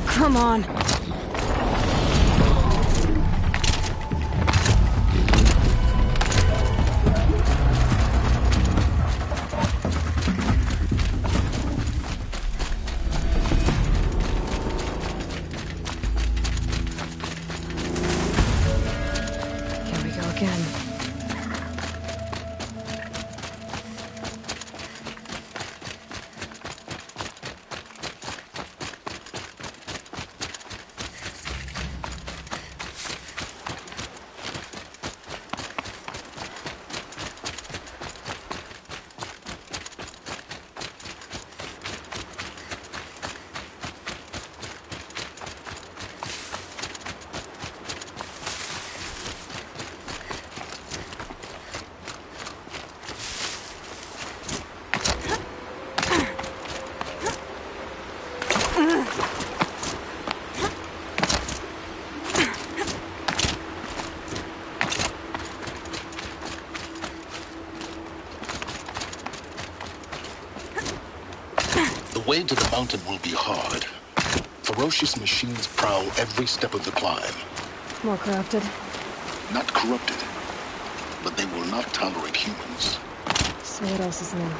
Come on. The way to the mountain will be hard. Ferocious machines prowl every step of the climb. More corrupted? Not corrupted, but they will not tolerate humans. So what else is new?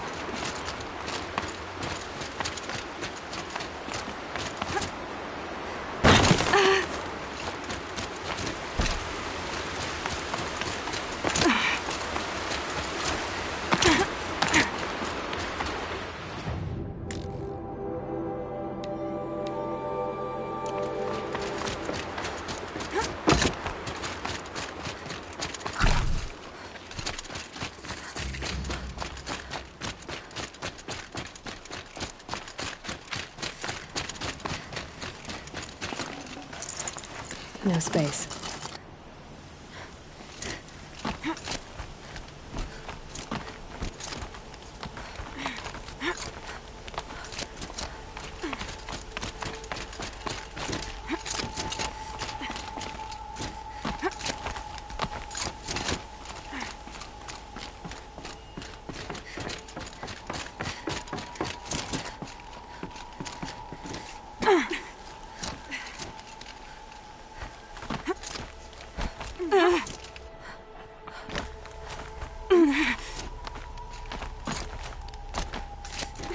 No space.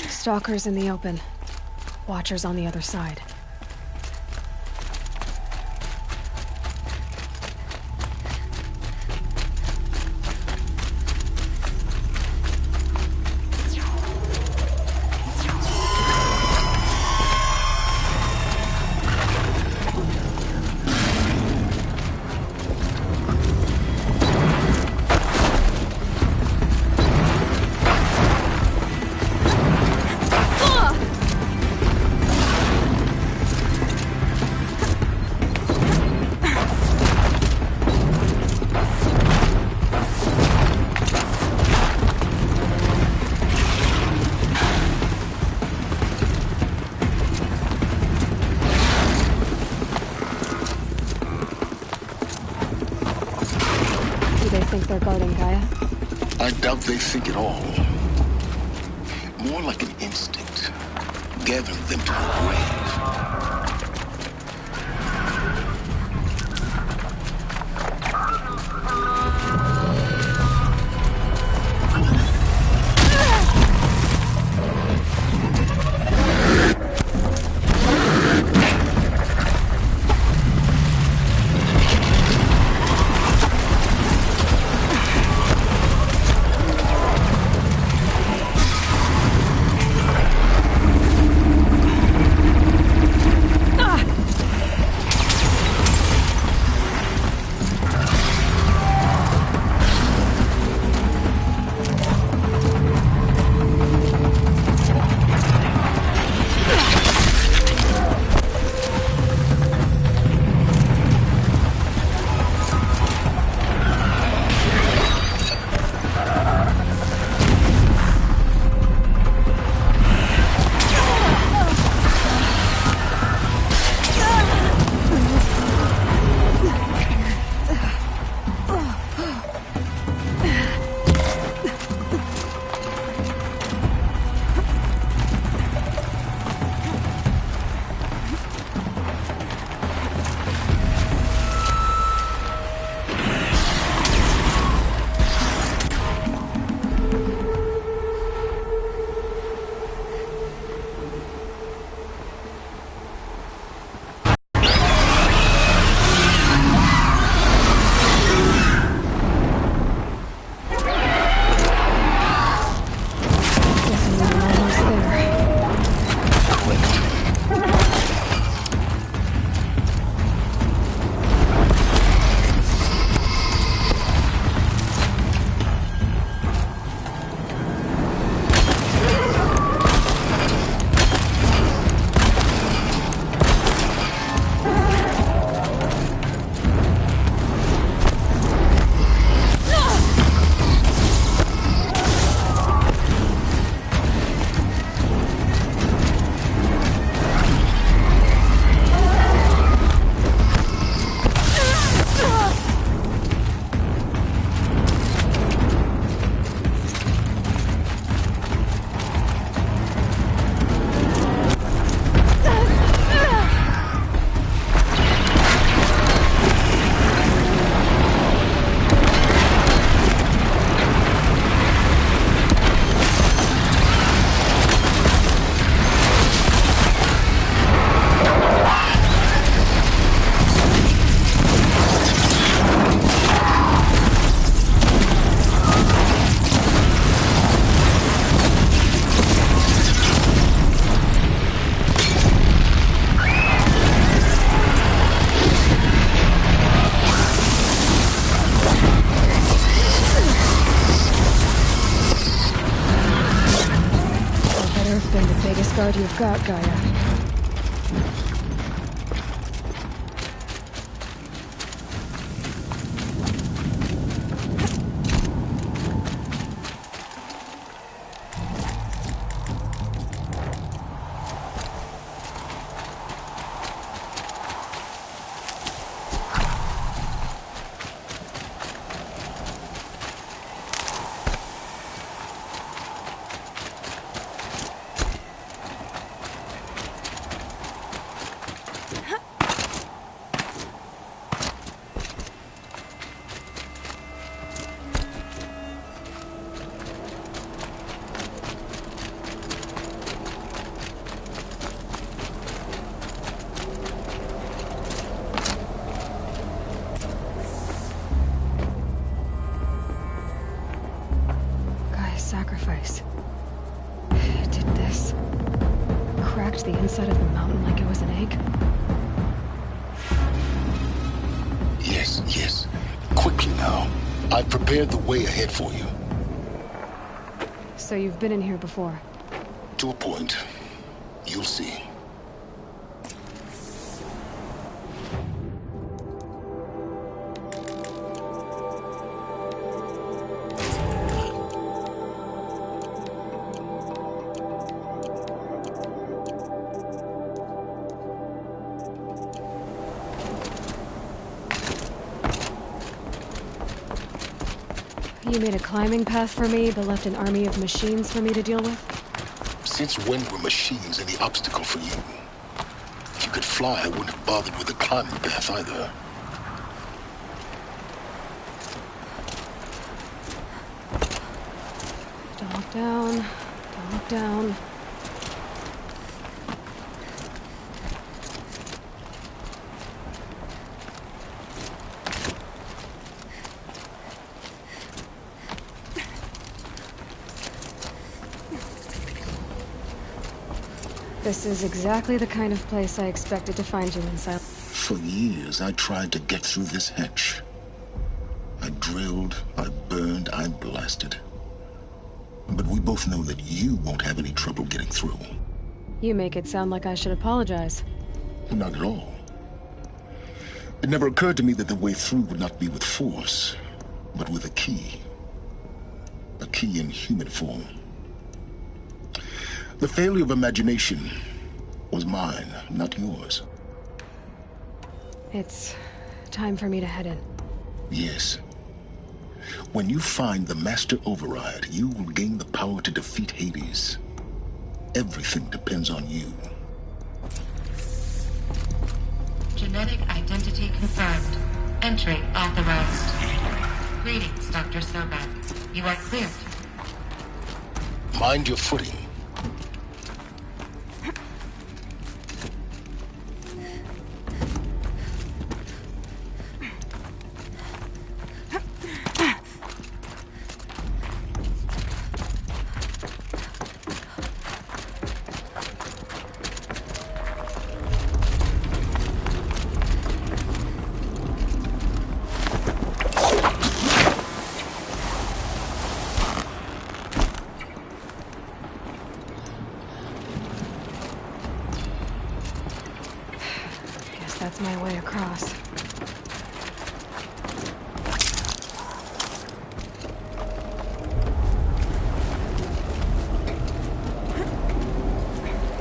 Stalkers in the open. Watchers on the other side. They're guarding Gaia? I doubt they think at all. More like an instinct, gathering them to a grave. card you've got, Gaia. Sacrifice. It did this. Cracked the inside of the mountain like it was an egg. Yes, yes. Quickly now. I've prepared the way ahead for you. So you've been in here before? To a point. You'll see. You made a climbing path for me, but left an army of machines for me to deal with? Since when were machines any obstacle for you? If you could fly, I wouldn't have bothered with the climbing path either. Don't look down. Don't look down. This is exactly the kind of place I expected to find you inside. For years, I tried to get through this hatch. I drilled, I burned, I blasted. But we both know that you won't have any trouble getting through. You make it sound like I should apologize. Not at all. It never occurred to me that the way through would not be with force, but with a key. A key in human form. The failure of imagination was mine, not yours. It's time for me to head in. Yes. When you find the Master Override, you will gain the power to defeat Hades. Everything depends on you. Genetic identity confirmed. Entry authorized. Greetings, Dr. Sobek. You are cleared. Mind your footing. That's my way across.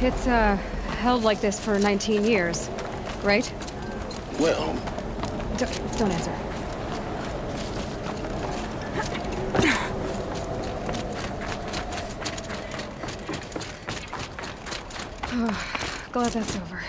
It's, held like this for 19 years, right? Well, Don't answer. Glad that's over.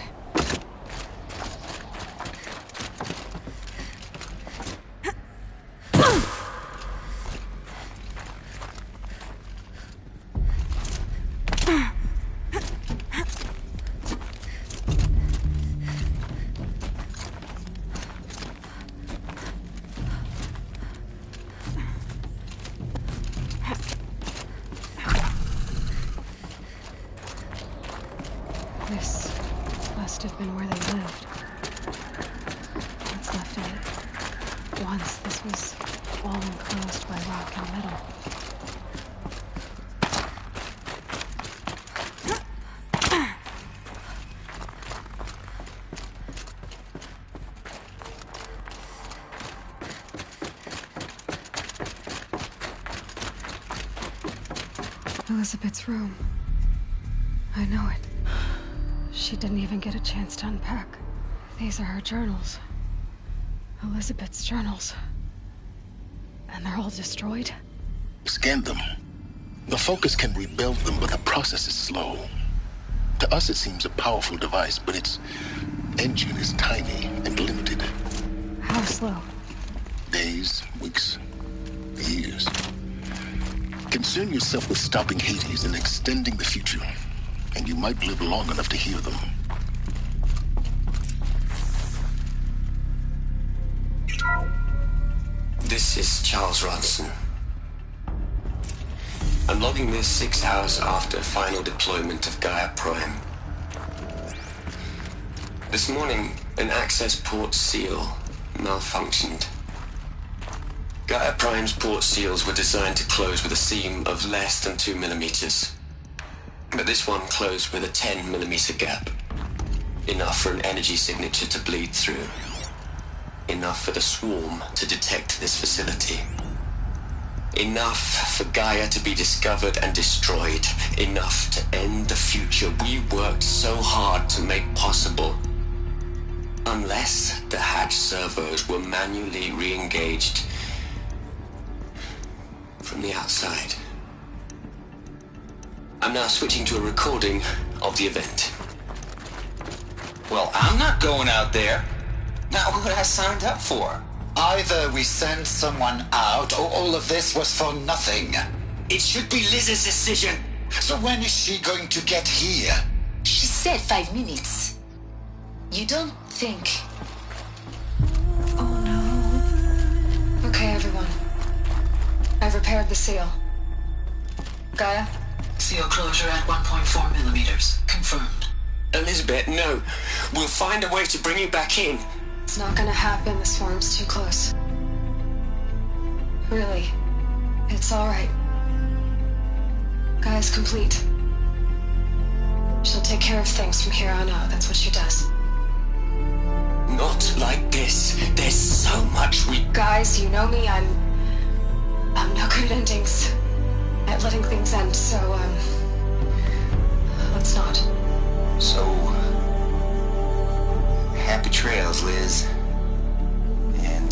This must have been where they lived. What's left of it? Once this was all enclosed by rock and metal. Elizabeth's room. I know it. She didn't even get a chance to unpack. These are her journals. Elizabeth's journals. And they're all destroyed? Scan them. The Focus can rebuild them, but the process is slow. To us, it seems a powerful device, but its engine is tiny and limited. How slow? Days, weeks, years. Concern yourself with stopping Hades and extending the future, and you might live long enough to hear them. This is Charles Ronson. I'm logging this 6 hours after final deployment of Gaia Prime. This morning, an access port seal malfunctioned. Gaia Prime's port seals were designed to close with a seam of less than 2 millimeters. But this one closed with a 10 millimeter gap. Enough for an energy signature to bleed through. Enough for the swarm to detect this facility. Enough for Gaia to be discovered and destroyed. Enough to end the future we worked so hard to make possible. Unless the hatch servos were manually re-engaged from the outside. I'm now switching to a recording of the event. Well, I'm not going out there. Not what I signed up for. Either we send someone out, or all of this was for nothing. It should be Liz's decision. So when is she going to get here? She said 5 minutes. You don't think... Oh no. Okay, everyone. I've repaired the seal. Gaia? Seal closure at 1.4 millimeters. Confirmed. Elizabeth, no. We'll find a way to bring you back in. It's not gonna happen. The swarm's too close. Really. It's alright. Gaia's complete. She'll take care of things from here on out. That's what she does. Not like this. There's so much we... Guys, you know me. I'm no good at endings. At letting things end, so, let's not. So... happy trails, Liz. And,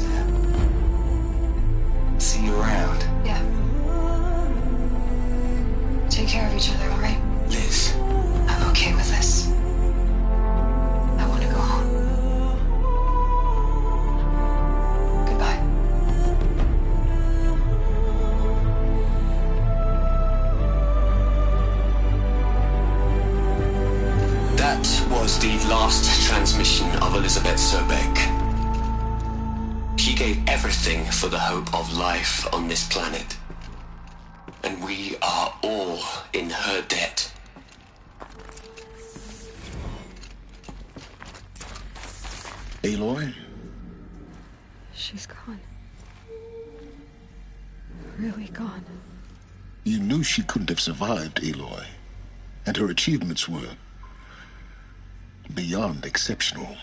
see you around. Yeah. Take care of each other, alright? Liz. I'm okay with this. I want to go home. Goodbye. That was the last transmission of Elizabeth Sobeck. She gave everything for the hope of life on this planet. And we are all in her debt. Aloy? She's gone. Really gone. You knew she couldn't have survived, Aloy. And her achievements were beyond exceptional.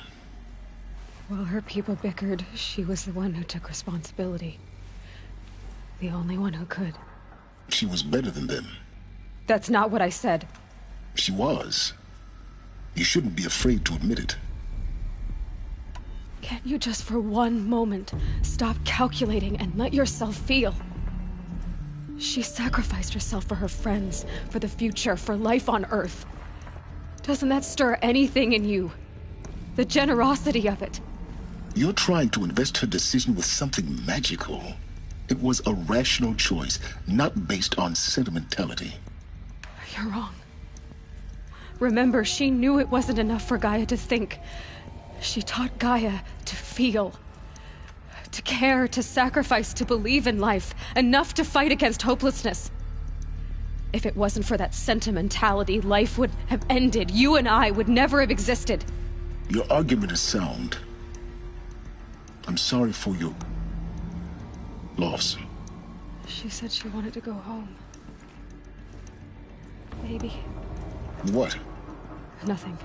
While her people bickered, she was the one who took responsibility. The only one who could. She was better than them. That's not what I said. She was. You shouldn't be afraid to admit it. Can't you just for one moment stop calculating and let yourself feel? She sacrificed herself for her friends, for the future, for life on Earth. Doesn't that stir anything in you? The generosity of it. You're trying to invest her decision with something magical. It was a rational choice, not based on sentimentality. You're wrong. Remember, she knew it wasn't enough for Gaia to think. She taught Gaia to feel. To care, to sacrifice, to believe in life. Enough to fight against hopelessness. If it wasn't for that sentimentality, life would have ended. You and I would never have existed. Your argument is sound. I'm sorry for your loss. She said she wanted to go home. Baby. What? Nothing.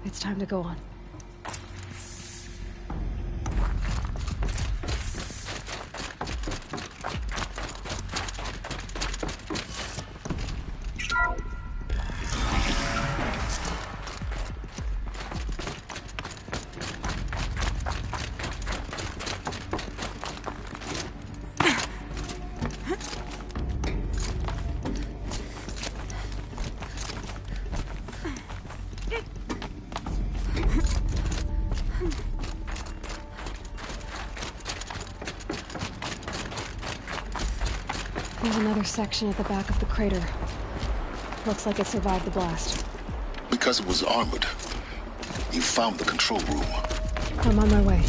It's time to go on. There's another section at the back of the crater. Looks like it survived the blast. Because it was armored, you found the control room. I'm on my way.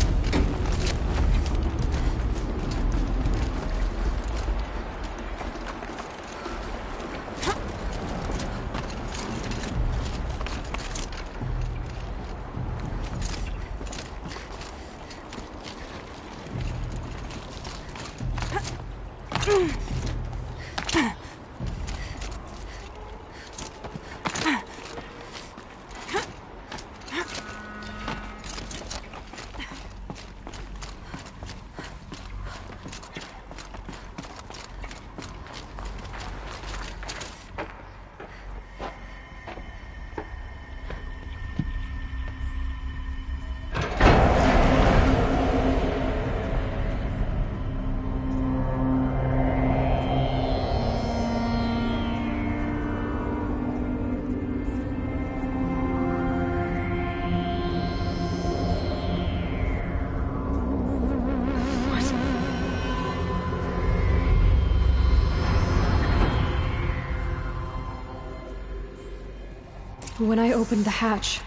When I opened the hatch,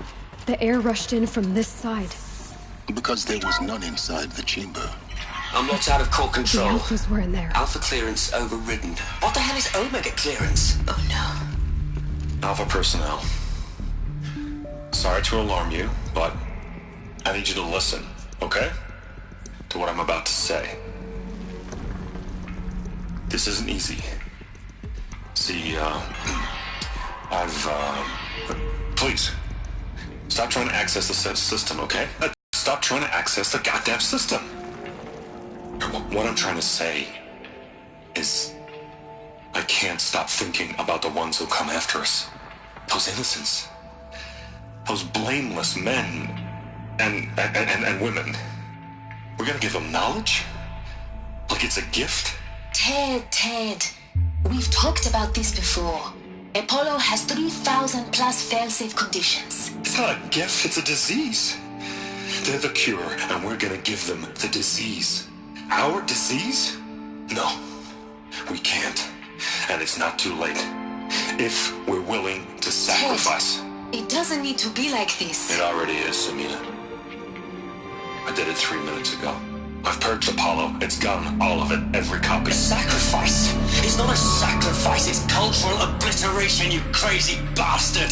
the air rushed in from this side. Because there was none inside the chamber. I'm locked out of core The control. alphas were in there. Alpha clearance overridden. What the hell is Omega clearance? Oh no. Alpha personnel. Sorry to alarm you, but I need you to listen, okay? To what I'm about to say. This isn't easy. See, please, stop trying to access the system, okay? Stop trying to access the goddamn system. What I'm trying to say is I can't stop thinking about the ones who come after us. Those innocents. Those blameless men and women. We're gonna give them knowledge? Like it's a gift? Ted. We've talked about this before. Apollo has 3,000 plus fail-safe conditions. It's not a gift, it's a disease. They're the cure, and we're gonna give them the disease. Our disease? No, we can't. And it's not too late. If we're willing to sacrifice. Ted, it doesn't need to be like this. It already is, Samina. I did it 3 minutes ago. I've purged Apollo. It's gone, all of it, every copy. Sacrifice? It's not a sacrifice, it's cultural obliteration, you crazy bastard!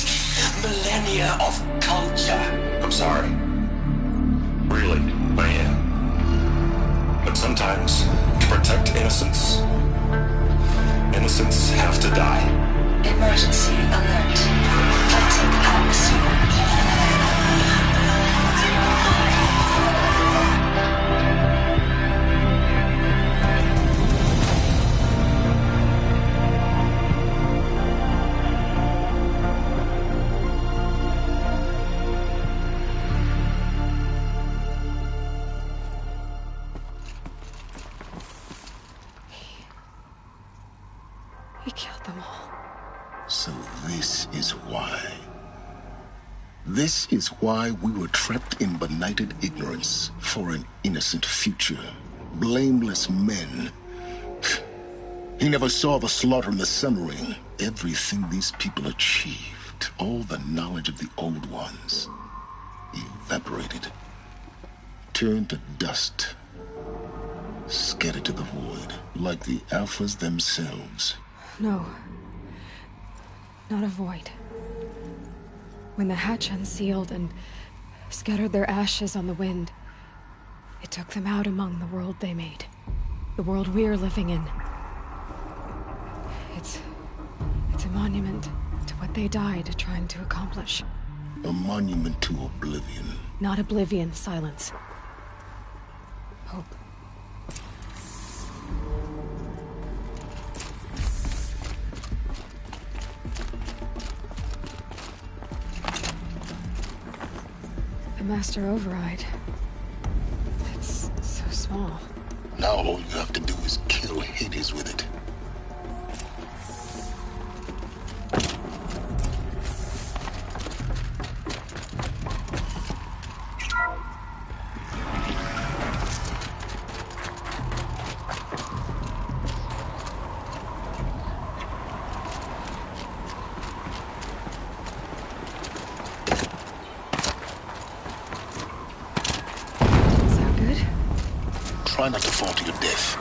Millennia of culture! I'm sorry. Really, I am. But sometimes, to protect innocence, innocents have to die. Emergency alert. Toxic atmosphere. He killed them all. So this is why. This is why we were trapped in benighted ignorance for an innocent future. Blameless men. He never saw the slaughter in the Sun Ring. Everything these people achieved, all the knowledge of the old ones, evaporated, turned to dust, scattered to the void, like the Alphas themselves. No. Not a void. When the hatch unsealed and scattered their ashes on the wind, it took them out among the world they made. The world we're living in. It's a monument to what they died trying to accomplish. A monument to oblivion. Not oblivion, silence. Hope. The master override. It's so small. Now all you have to do is kill Hades with it. try not to fall to your death.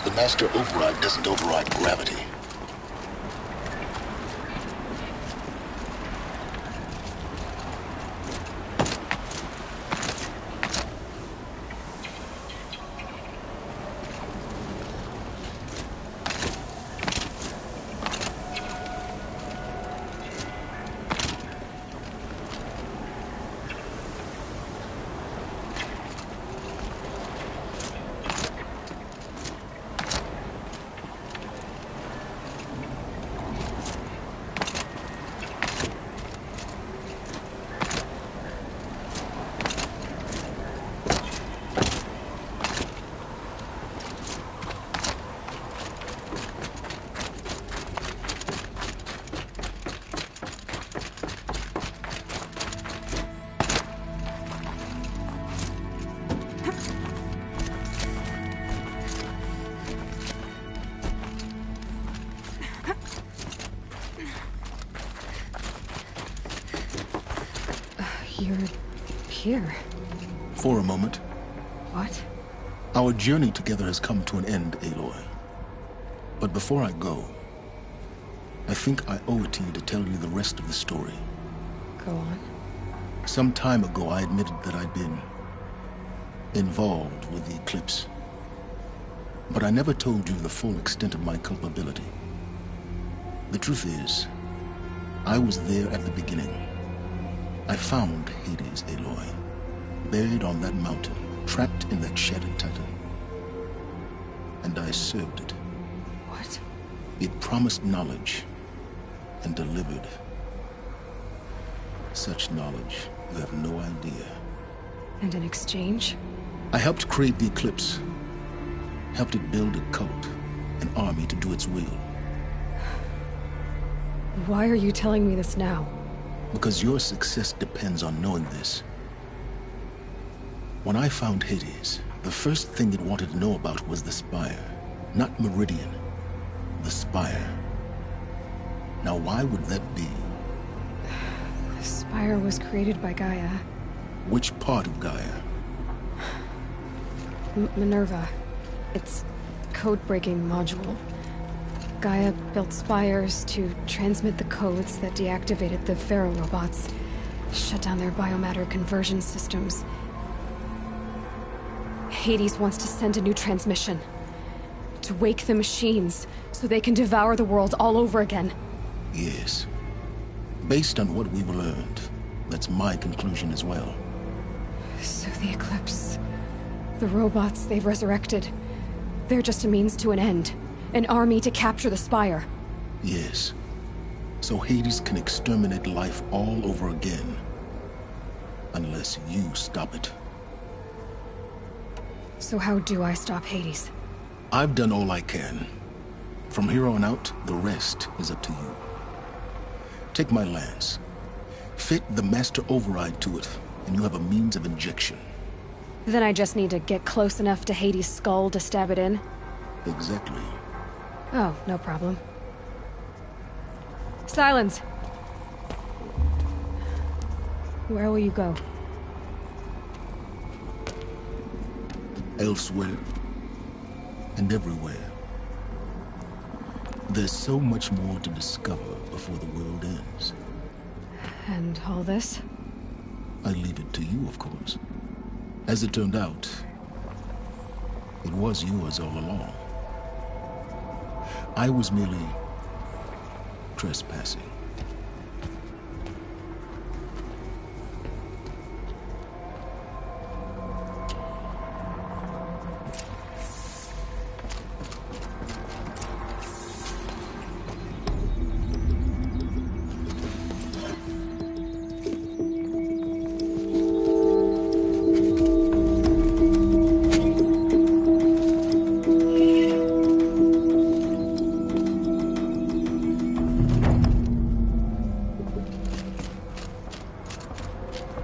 The master override doesn't override gravity. You're here. For a moment. What? Our journey together has come to an end, Aloy. But before I go, I think I owe it to you to tell you the rest of the story. Go on. Some time ago, I admitted that I'd been involved with the eclipse. But I never told you the full extent of my culpability. The truth is, I was there at the beginning. I found Hades, Aloy, buried on that mountain, trapped in that shattered titan. And I served it. What? It promised knowledge and delivered such knowledge you have no idea. And in exchange? I helped create the eclipse, helped it build a cult, an army to do its will. Why are you telling me this now? Because your success depends on knowing this. When I found Hades, the first thing it wanted to know about was the Spire. Not Meridian. The Spire. Now why would that be? The Spire was created by Gaia. Which part of Gaia? Minerva. It's code-breaking module. Gaia built spires to transmit the codes that deactivated the Pharaoh robots, shut down their biomatter conversion systems. Hades wants to send a new transmission. To wake the machines, so they can devour the world all over again. Yes. Based on what we've learned, that's my conclusion as well. So the Eclipse... the robots they've resurrected... they're just a means to an end. An army to capture the Spire. Yes. So Hades can exterminate life all over again. Unless you stop it. So how do I stop Hades? I've done all I can. From here on out, the rest is up to you. Take my lance. Fit the master override to it, and you have a means of injection. Then I just need to get close enough to Hades' skull to stab it in? Exactly. Oh, no problem. Silence! Where will you go? Elsewhere. And everywhere. There's so much more to discover before the world ends. And all this? I leave it to you, of course. As it turned out, it was yours all along. I was merely trespassing.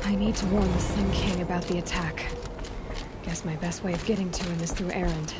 I need to warn the Sun King about the attack. Guess my best way of getting to him is through Erend.